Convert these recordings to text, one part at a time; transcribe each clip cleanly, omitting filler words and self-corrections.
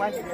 Daya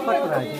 फटफट रहा है।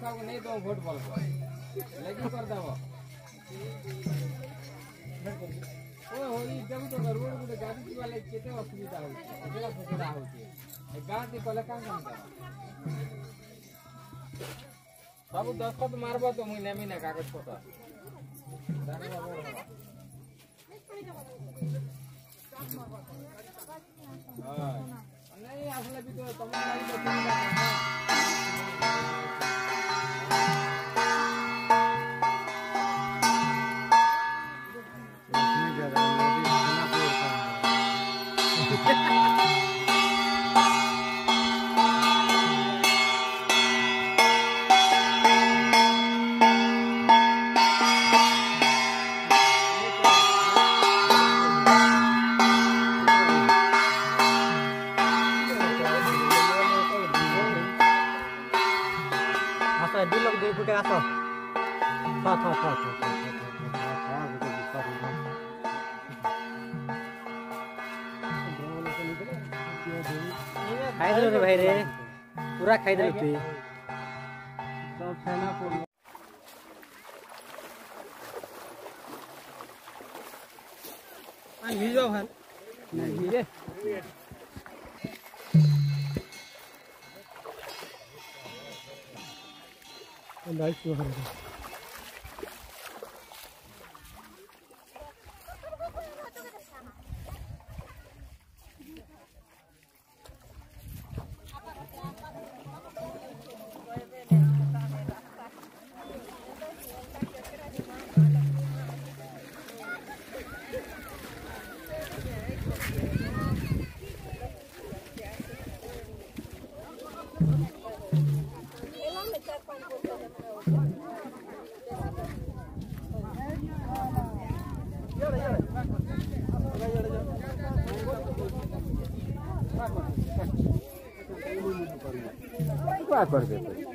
काको नहीं तो वोट बोल लेकिन कर दबो ओ होई जब तो रोड गुटे गाड़ी वाले केते असुविधा हो केतेला फसरा होची ए गाड़ी कले काम करता सब 10 तो मारबो तो मुई नेमी ना कागज पत्र जाने बाबू हां नहीं असले भी तो तमिलनाडु में खाई दे भाई रे पूरा खाई दे तू तो खाना पड़ ले जाओ भाई नहीं रे लाइट तो है क्या कर देते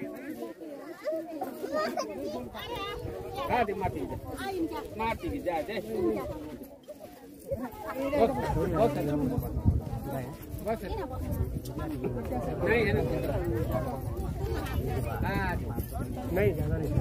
माटी जा दे बस नहीं है ना नहीं ज्यादा नहीं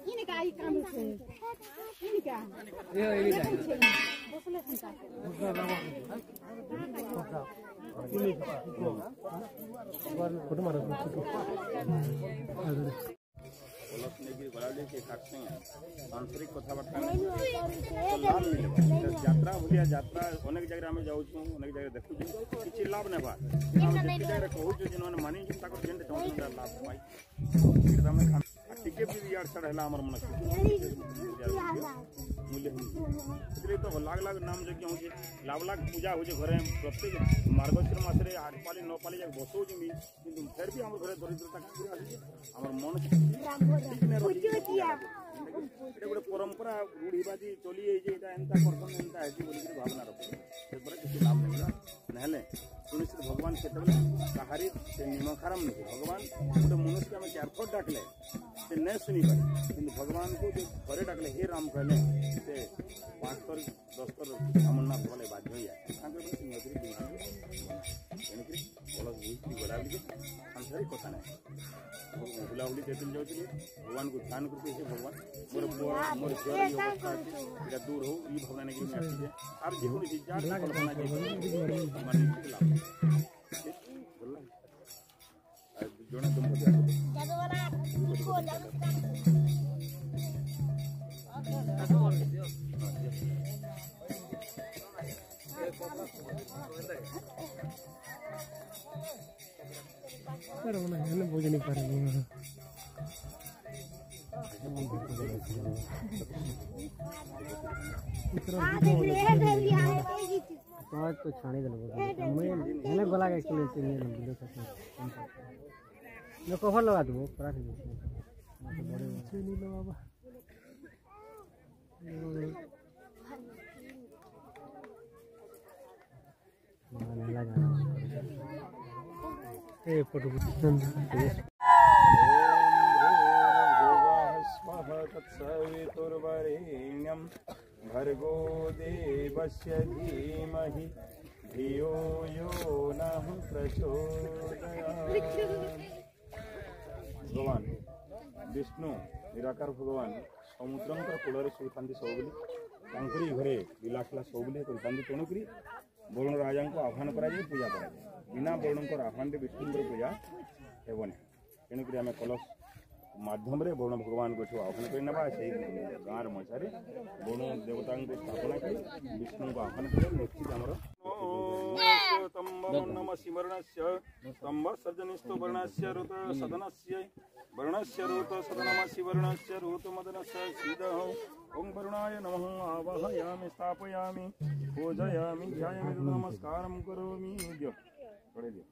ini kai kamu sih ini kan photo मारो आंतरिक कथबार्ता लाभ मिले यात्रा भलिया यात्रा अनेक जगह आम जाऊँ अनेक जगह देखु किसी लाभ नहीं कहूँ जो मानी लाभ पाई टिके भी यार सर है मन मूल्य तो लाख लाख नाम जो कि लाख लाख पूजा हो घरे प्रत्येक मार्गशीर मसरे 8 पाली 9 पाली जाक बसौ कि फिर भी आम घर दरिद्रता आम मन गोटे परंपरा रूढ़ीबाजी चली एंता करसन एंता है भावना रख किसी लाभ नहीं ना सुनिश्चित भगवान से कहारी से निमखाराम नहीं भगवान गोटे मनुष्य आम 4 थर डाकले से नहीं शुनी पारे कि भगवान को जो घरे डाकले हे राम कहले से 5 थर 10 थर अमरनाथ बोले बाध्य हो जाए गलाबी आंसरिक कथा ना बुलाबुली देते जाऊँगी भगवान को ध्यान करते भगवान मोर मोर झील दूर हो ये भावना नहीं आसी और जो कल्पना जड़े दंपति बोझ नहीं पा रही तो छाणी देना बोला के मैं कवर लगा दूँ पूरा नहीं लगा फोटो तत्सवितुर्वरेण्यं भर्गो देवस्य धीमहि धियो यो नः प्रचोदयात्। भगवान विष्णु निराकार भगवान समुद्रंकर कूलर शुता सबुले घरे लीलाखला सबुले तेणुक वरुण राजा को आह्वान करा पूजा करा बिना वरुणकर आह्वान विष्णुकर पूजा हेबनी तेणुक आम कलश माध्यम वरुण भगवान को आह्वान कर से गाँव मझे वरुण देवता को स्थापना कर विष्णु को आह्वान कर निश्चित आमर नम शिवर्ण सर्जनिस्तु वर्णस्य ऋत सदनस्य वर्णस्य ऋत सदनमसि वर्णस्य ऋत मदनस्य सीदः ओं वरुणाय नमः आवाहयामि स्थापयामि पूजयामि ध्यायामि नमस्कारं करोमि दियो पढ़े दियो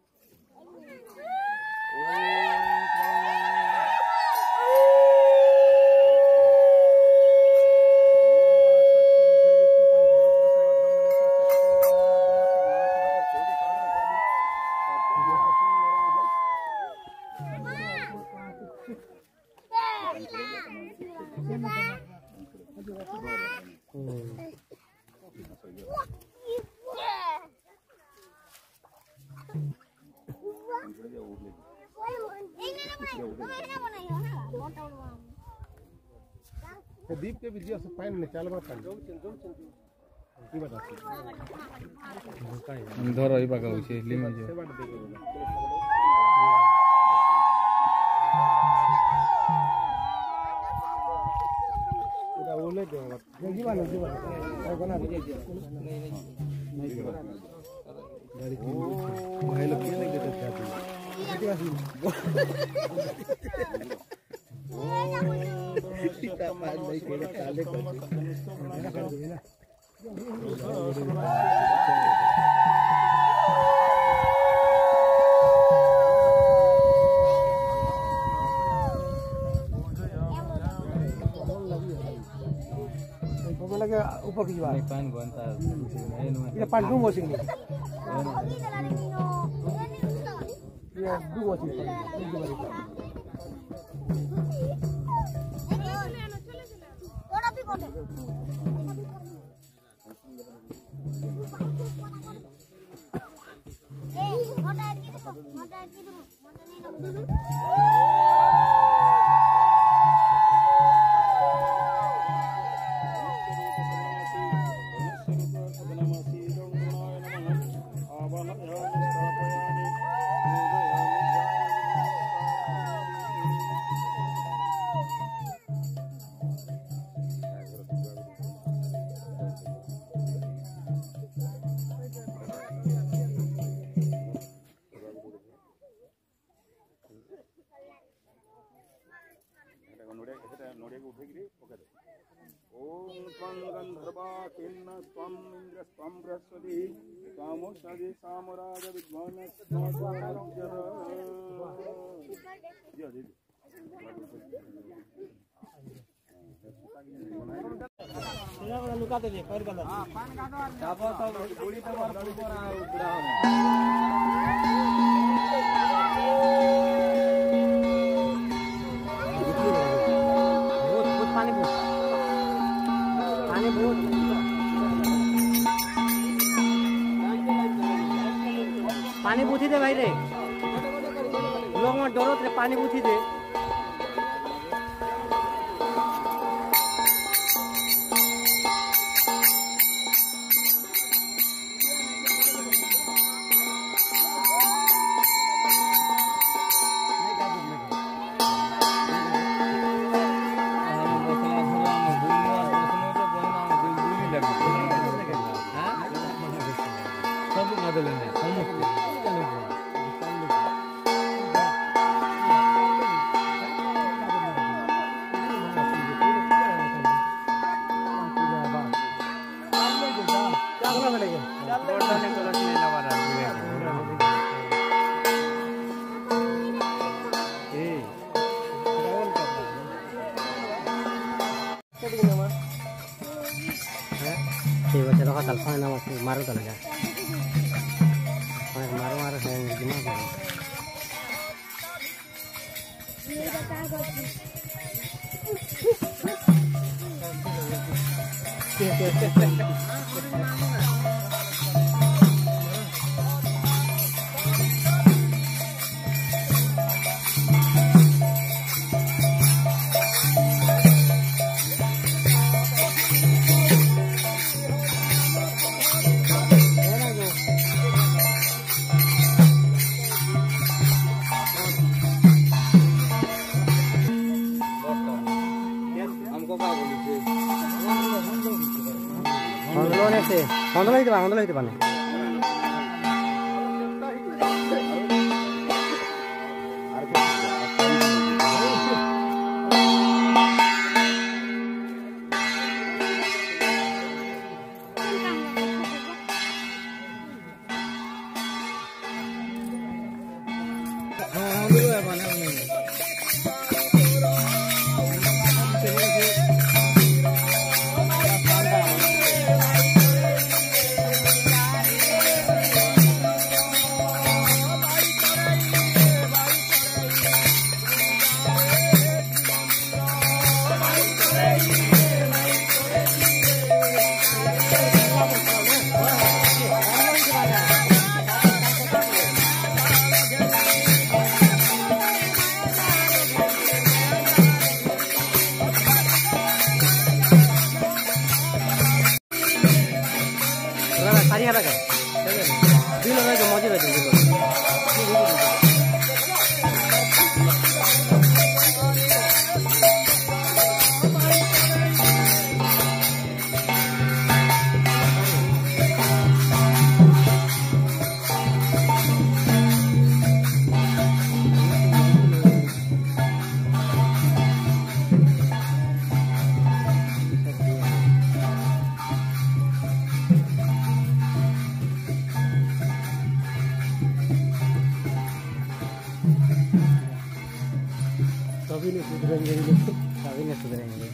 दीप के भी से पानी ने चाल पानी धर ई बाका होछे लिम जे पूरा ओले दे जीवा बना दे गाड़ी की भाई लोग के नहीं देते चाहते ऊपर की बात पान बनता ये पान डूम वॉशिंग ये डू वॉशिंग पानी बुथी दे भाई रे लोग में डरो रे पानी बुथी दे ठीक है चलो कल फाइन नाम मारो तो लगा मारो मारो है दिमाग ये बता Hondola itu mana? कभी नहीं सुधरेंगे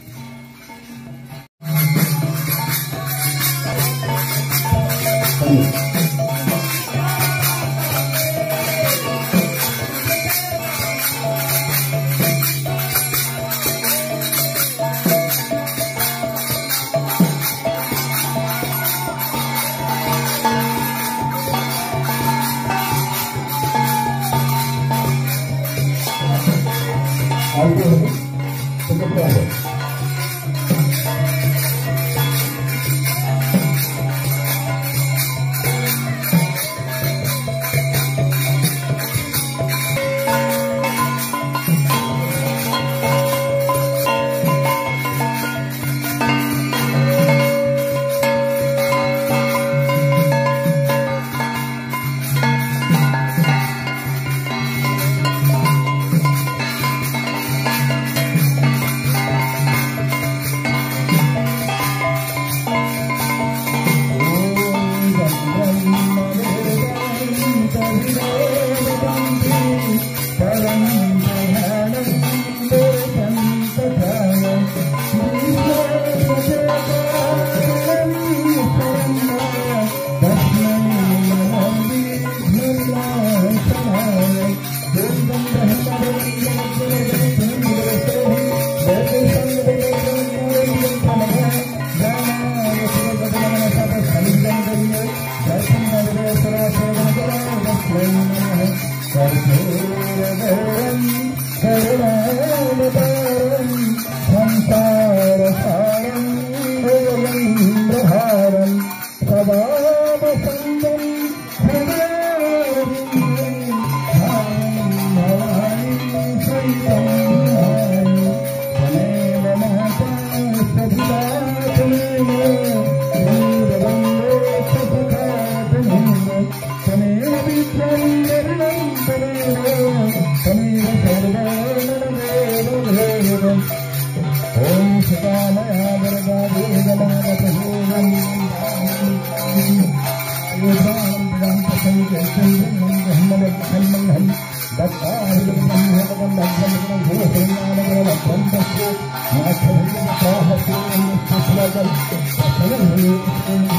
Thank you.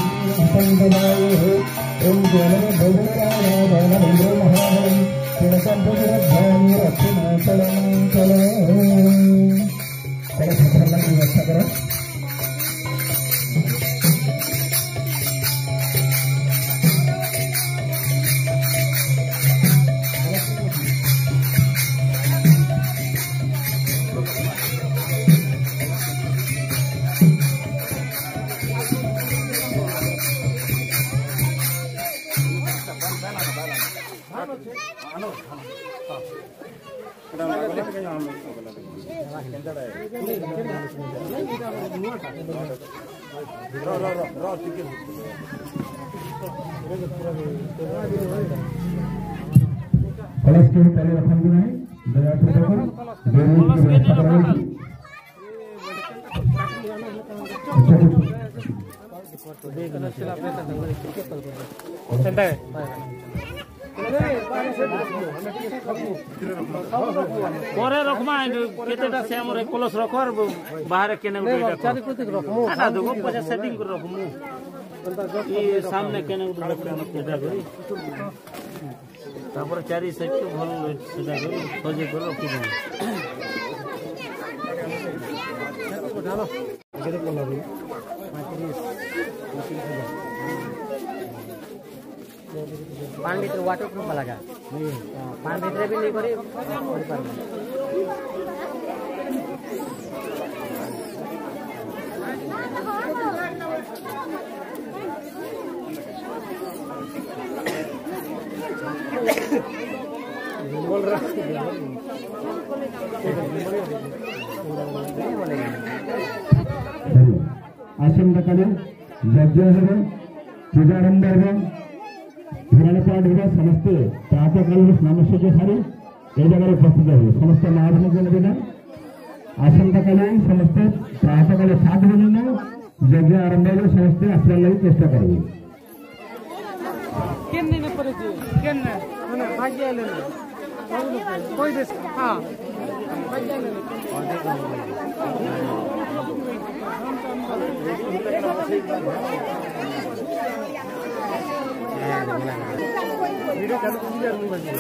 व्यवस्था करो। कलश के पहले रखन की नहीं दया पूर्वक कलश के परे रखमा केतेटा से हमर कलश रखर बाहर केने उठा चारि कुति रखमु आटा दगो पछा सेटिंग कर रखमु ई सामने केने उठा केटा करी तापर चारि साइड तो भल सेटा करी सजे कर रखि दे उठालो केते कोला रे पानी भितर वाटर प्रूफ लगा पानी भितर भी नहीं करे बोल रहा आसंताकाले यज्ञ हेबे पूजारंभ हेबे धरापाठ हेबे समस्ते प्रातःकाल नमस्ते सारी ए जगह उपस्थित हेबे समस्त महाजन निवेदन आसंताकाले समस्ते प्रातःकाल 7 बजे यज्ञ आरंभ हेबे समस्ते आसवा लागि चेष्टा करबे केन ने परे केन ना भाग्य ले कोई देश हां भाग्य ले वीडियो कर दिया नहीं बजे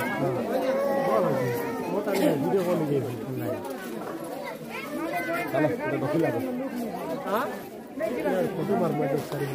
बहुत आने वीडियो कॉल नहीं चलो तो बखिला हां फोटो मार मैं सारी